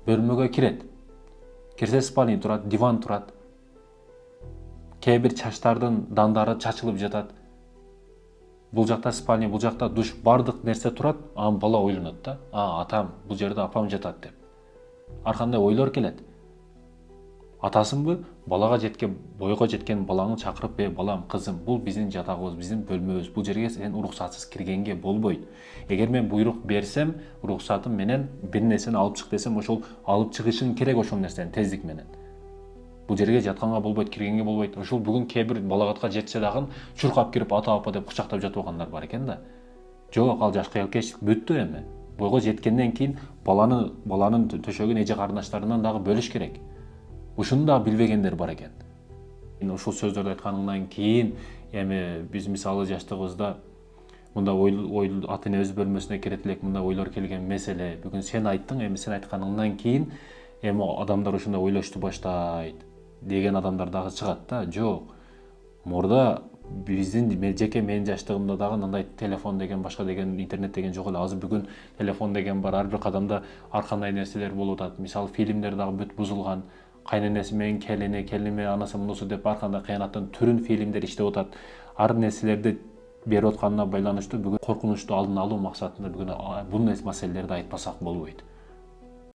бөлмөгө кирет. Кирсе спальня турат, диван турат. Кээ бир чачтардын дандары чачылып жатат. Бул жакта спальня, бул жакта душ, бардык нерсе турат. Анан бала ойлонот да. Атам, бул жерде апам жатат деп. Ар кандай ойлор келет. Атасынбы, балага жеткен, бойго жеткен балаңы чакырып, балам, кызым, бул биздин жатагыбыз, биздин бөлмөбүз, бул жерге сен уруксатсыз киргенге болбойт. Эгер мен буйрук берсем, уруксатым менен бир нерсени алып чык десем, ошол алып чыгышың керек ошол нерсени тездик менен. Бул жерге жатканга болбойт, киргенге болбойт. Ошол бүгүн кээ бир балагатка жетсе дагы чуркап кирип ата апа деп кучактап жатып алгандар бар экен да. Жок, ал жашка келгенче бүттү эми. Бойго жеткенден кийин баланын төшөгүн эже карындаштарынан дагы бөлүш керек. Ушуну да билбегендер бар экен. Ушул сөздөрдү айтканыңдан кийин эми биз мисалы жаштыгыбызда мында аты энебиз бөлмөсүнө кирет элек, мында ойлор келген меселе. Бүгүн сен айттың, эми сен айтканыңдан кийин эми адамдар ушундай ойлошту баштайт деген адамдар дагы чыгат да. Жок. Мурда биздин жеке менин жаштыгымда дагы мындай телефон деген, башка деген, интернет деген жок эле. Азыр бүгүн телефон деген бар, ар бир кадамда ар кандай нерселер болуп атат. Мисалы фильмдер дагы бүт бузулган. Кайненеси менен келини, келини менен анасы мунусу деп ар кандай кыянаттын түрүн фильмдер иштеп атат. Ар нерселерди берип атканына байланыштуу бүгүн коркунучту алдын алуу максатында бүгүн бул маселелерди айтпасак болбойт.